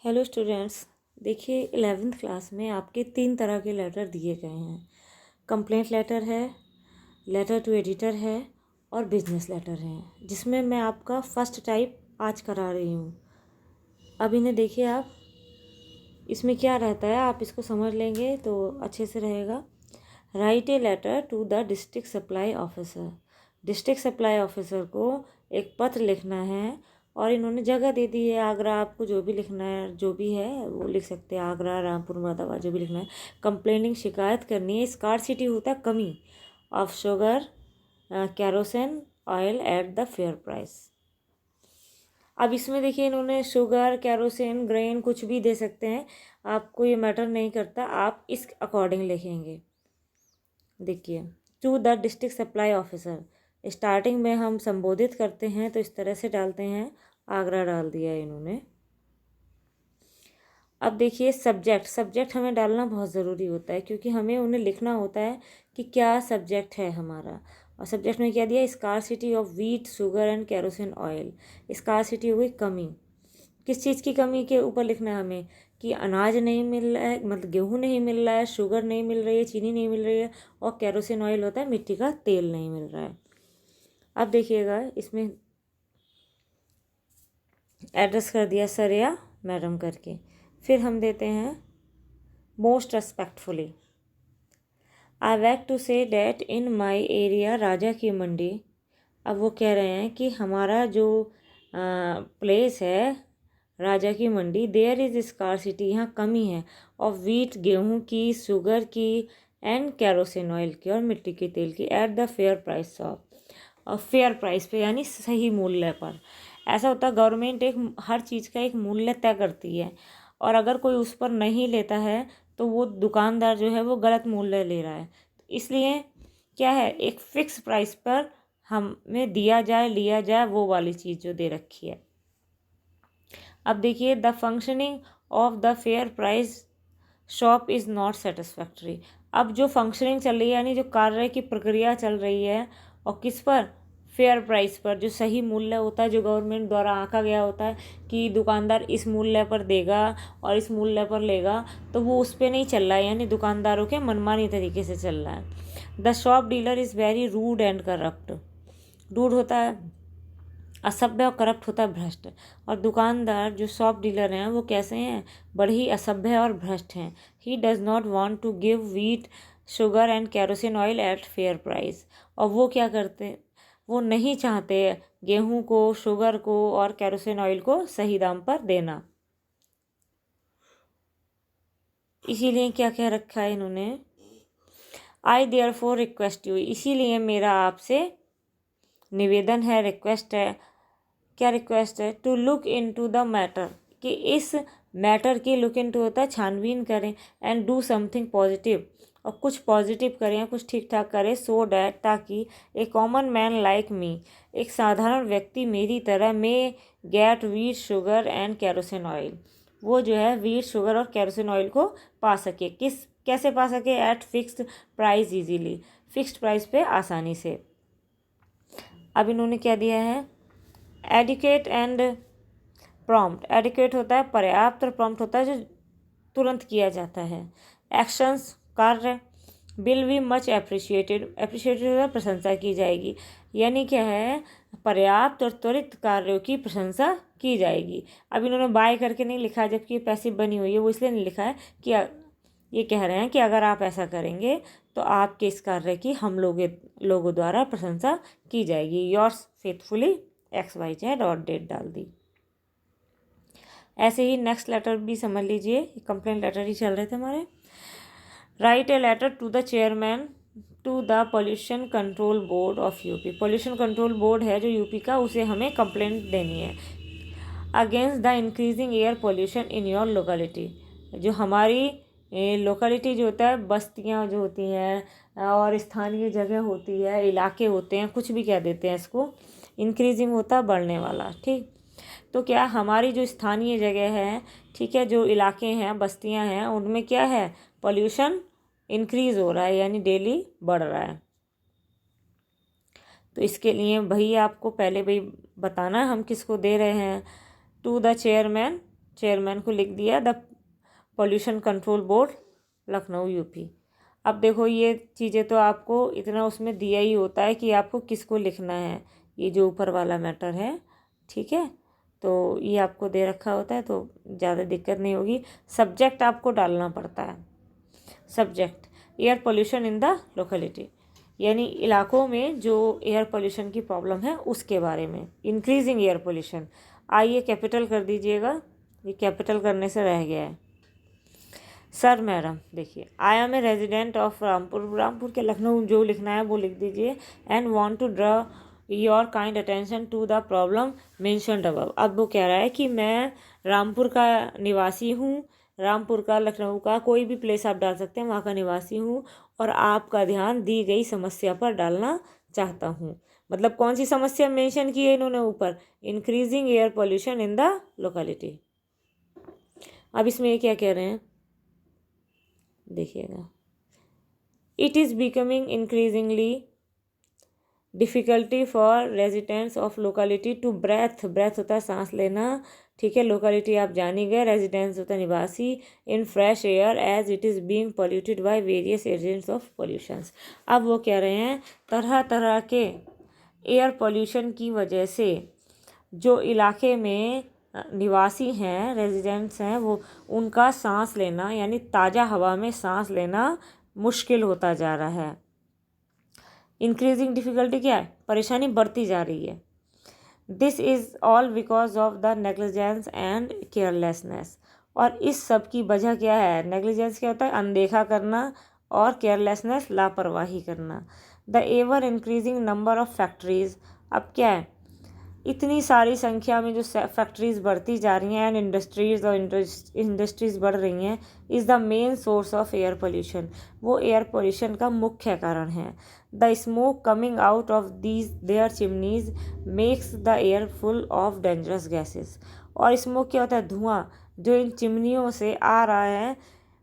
Hello students, देखिए 11th class में आपके 3 तरह के लेटर दिए गए हैं। कंप्लेंट लेटर है, लेटर टू एडिटर है और बिजनेस लेटर है, जिसमें मैं आपका फर्स्ट टाइप आज करा रही हूँ। अब इन्हें देखिए आप, इसमें क्या रहता है आप इसको समझ लेंगे तो अच्छे से रहेगा। Write a letter to the district supply officer. District supply officer को एक पत्र लिखना है और इन्होंने जगह दे दी है आगरा। आपको जो भी लिखना है, जो भी है वो लिख सकते हैं, आगरा, रामपुर, मुरादाबाद, जो भी लिखना है। कंप्लेनिंग, शिकायत करनी है। स्कार्सिटी होता है कमी of sugar, kerosene oil at the fair price. अब इसमें देखिए इन्होंने शुगर, कैरोसिन, ग्रेन कुछ भी दे सकते हैं, आपको ये मैटर नहीं करता, आप इस अकॉर्डिंग लिखेंगे। देखिए, to the district supply officer, starting में हम संबोधित करते हैं तो इस तरह से डालते हैं, आगरा डाल दिया इन्होंने। अब देखिए सब्जेक्ट हमें डालना बहुत ज़रूरी होता है, क्योंकि हमें उन्हें लिखना होता है कि क्या सब्जेक्ट है हमारा। और सब्जेक्ट में क्या दिया, scarcity of wheat, sugar and kerosene oil. Scarcity हो गई कमी, किस चीज़ की कमी के ऊपर लिखना है हमें, कि अनाज नहीं मिल रहा है, मतलब गेहूँ नहीं मिल रहा है, शुगर नहीं मिल रही है, चीनी नहीं मिल रही है, और कैरोसिन ऑयल होता है मिट्टी का तेल, नहीं मिल रहा है। अब देखिएगा इसमें एड्रेस कर दिया सर या मैडम करके, फिर हम देते हैं मोस्ट रेस्पेक्टफुली। आई वैक to say that in my area Raja ki Mandi. अब वो कह रहे हैं कि हमारा जो प्लेस है राजा की मंडी, देयर इज़ स्कार्सिटी, यहाँ कमी है, ऑफ वीट, गेहूँ की, शुगर की, एंड कैरोसिन ऑयल की, और मिट्टी के तेल की, at the fair price of, और फेयर प्राइस पे यानी सही मूल्य पर। ऐसा होता है गवर्नमेंट एक हर चीज़ का एक मूल्य तय करती है, और अगर कोई उस पर नहीं लेता है तो वो दुकानदार जो है वो गलत मूल्य ले रहा है। इसलिए क्या है, एक फिक्स प्राइस पर हमें दिया जाए, लिया जाए, वो वाली चीज़ जो दे रखी है। अब देखिए, the functioning of the fair price shop is not satisfactory. अब जो फंक्शनिंग चल रही है, यानी जो कार्य की प्रक्रिया चल रही है, और किस पर, फेयर प्राइस पर, जो सही मूल्य होता है, जो गवर्नमेंट द्वारा आंका गया होता है कि दुकानदार इस मूल्य पर देगा और इस मूल्य पर लेगा, तो वो उस पर नहीं चल रहा है, यानी दुकानदारों के मनमानी तरीके से चल रहा है। The shop dealer is very rude and corrupt. Rude होता है असभ्य, और करप्ट होता है भ्रष्ट। और दुकानदार जो शॉप डीलर हैं वो कैसे हैं, बड़े ही असभ्य और भ्रष्ट हैं। He does not want to give wheat, sugar and kerosene oil at fair price. और वो क्या करते, वो नहीं चाहते गेहूं को, शुगर को और कैरोसिन ऑयल को सही दाम पर देना। इसीलिए क्या कह रखा है इन्होंने, आई देयरफॉर रिक्वेस्ट यू, इसीलिए मेरा आपसे निवेदन है, रिक्वेस्ट है। क्या रिक्वेस्ट है, to look into the matter, कि इस मैटर की, लुक इनटू होता है छानबीन करें, एंड डू समथिंग पॉजिटिव, और कुछ पॉजिटिव करें, कुछ ठीक ठाक करें, सो डैट, ताकि a common man like me, एक साधारण व्यक्ति मेरी तरह, may get wheat, sugar and kerosene oil, वो जो है वीट, शुगर और कैरोसिन ऑयल को पा सके। कैसे पा सके, at fixed price easily, fixed price पे आसानी से। अब इन्होंने क्या दिया है, एडिक्वेट एंड प्रॉम्प्ट। एडिक्वेट होता है पर्याप्त, और प्रॉम्प्ट होता है जो तुरंत किया जाता है। एक्शंस, कार्य, will be much appreciated, appreciated होता है प्रशंसा की जाएगी, यानी क्या है, पर्याप्त और त्वरित कार्यों की प्रशंसा की जाएगी। अब इन्होंने बाय करके नहीं लिखा, जबकि पैसिव बनी हुई है, वो इसलिए नहीं लिखा है कि ये कह रहे हैं कि अगर आप ऐसा करेंगे तो आपके इस कार्य की हम लोगों द्वारा प्रशंसा की जाएगी। योर्स फेथफुली XYZ और डेट डाल दी। ऐसे ही नेक्स्ट लेटर भी समझ लीजिए, कंप्लेंट लेटर ही चल रहे थे हमारे। Write a letter to the chairman to the pollution control board of UP. Pollution control board है जो यूपी का, उसे हमें कंप्लेंट देनी है। Against the increasing air pollution in your locality, जो हमारी लोकेलिटी जो होता है, बस्तियाँ जो होती हैं और स्थानीय जगह होती है, इलाके होते हैं, कुछ भी कह देते हैं इसको, इंक्रीजिंग होता है बढ़ने वाला, ठीक। तो क्या हमारी जो स्थानीय जगह है, ठीक है, जो इलाके हैं, बस्तियां हैं, उनमें क्या है, पोल्यूशन इंक्रीज हो रहा है, यानी डेली बढ़ रहा है। तो इसके लिए भाई आपको पहले भाई बताना है हम किसको दे रहे हैं, टू द चेयरमैन चेयरमैन को लिख दिया the pollution control board Lucknow UP. अब देखो ये चीज़ें तो आपको इतना उसमें दिया ही होता है कि आपको किसको लिखना है, ये जो ऊपर वाला मैटर है, ठीक है। तो ये आपको दे रखा होता है तो ज़्यादा दिक्कत नहीं होगी। सब्जेक्ट आपको डालना पड़ता है। Subject air pollution in the locality, यानी इलाकों में जो एयर पोल्यूशन की प्रॉब्लम है उसके बारे में। इंक्रीजिंग एयर पोल्यूशन, आइए कैपिटल कर दीजिएगा, ये कैपिटल करने से रह गया है। सर मैडम देखिए, I am a resident of Rampur, Rampur के लखनऊ जो लिखना है वो लिख दीजिए। And want to draw your kind attention to the problem mentioned above. अब वो कह रहा है कि मैं रामपुर का निवासी हूँ, रामपुर का, लखनऊ का, कोई भी प्लेस आप डाल सकते हैं, वहाँ का निवासी हूँ और आपका ध्यान दी गई समस्या पर डालना चाहता हूँ। मतलब कौन सी समस्या मेंशन की है इन्होंने ऊपर, increasing air pollution in the locality. अब इसमें ये क्या कह रहे हैं देखिएगा, it is becoming increasingly difficulty for residents of locality to breathe, breathe होता है सांस लेना, ठीक है। लोकेलिटी आप जान ही गए, रेजिडेंस होता है निवासी, in fresh air as it is being polluted by various agents of pollutions. अब वो कह रहे हैं तरह तरह के एयर पोल्यूशन की वजह से जो इलाके में निवासी हैं, रेजिडेंट्स हैं, वो उनका सांस लेना यानी ताज़ा हवा में सांस लेना मुश्किल होता जा रहा है। इंक्रीजिंग डिफ़िकल्टी क्या है, परेशानी बढ़ती जा रही है। This is all because of the negligence and carelessness, और इस सब की वजह क्या है, नेग्लिजेंस क्या होता है, अनदेखा करना, और केयरलेसनेस लापरवाही करना। The ever increasing number of factories, अब क्या है, इतनी सारी संख्या में जो फैक्ट्रीज़ बढ़ती जा रही हैं एंड इंडस्ट्रीज़, और इंडस्ट्रीज़ बढ़ रही हैं, is the main source of air pollution, वो एयर पोल्यूशन का मुख्य कारण है। The smoke coming out of these their chimneys makes the air full of dangerous gases, और स्मोक क्या होता है, धुआं जो इन चिमनियों से आ रहा है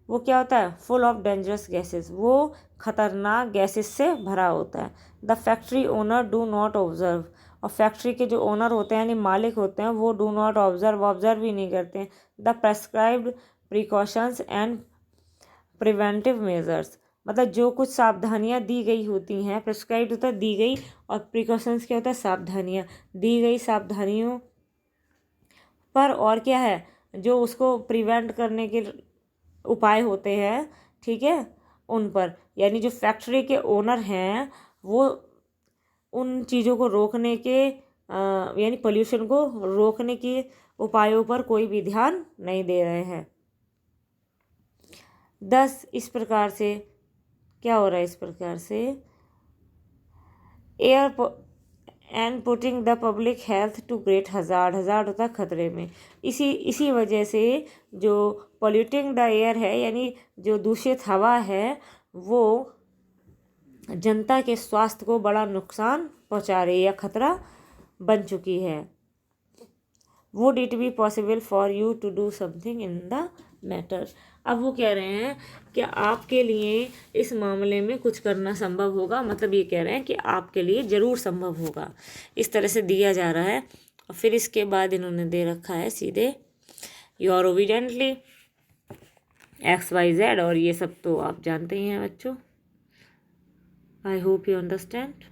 वो क्या होता है, फुल ऑफ डेंजरस गैसेस, वो खतरनाक गैसेस से भरा होता है। The factory owner do not observe, और फैक्ट्री के जो ओनर होते हैं यानी मालिक होते हैं वो डू नॉट ऑब्जर्व ही नहीं करते हैं the prescribed precautions and preventive measures, मतलब जो कुछ सावधानियां दी गई होती हैं, प्रेस्क्राइब्ड होता है दी गई, और प्रिकॉशंस क्या होता है, सावधानियां, दी गई सावधानियों पर, और क्या है, जो उसको प्रिवेंट करने के उपाय होते हैं, ठीक है, उन पर। यानी जो फैक्ट्री के ओनर हैं वो उन चीज़ों को रोकने के यानी पोल्यूशन को रोकने के उपायों पर कोई भी ध्यान नहीं दे रहे हैं। 10 इस प्रकार से क्या हो रहा है, इस प्रकार से air and putting the public health to great hazard, hazard होता है खतरे में। इसी वजह से जो पोल्यूटिंग द एयर है यानी जो दूषित हवा है वो जनता के स्वास्थ्य को बड़ा नुकसान पहुंचा रही है या खतरा बन चुकी है। Would it be possible for you to do something in the matter, अब वो कह रहे हैं कि आपके लिए इस मामले में कुछ करना संभव होगा, मतलब ये कह रहे हैं कि आपके लिए ज़रूर संभव होगा, इस तरह से दिया जा रहा है। और फिर इसके बाद इन्होंने दे रखा है सीधे योर ओबिडेंटली XYZ, और ये सब तो आप जानते ही हैं बच्चों। I hope you understand.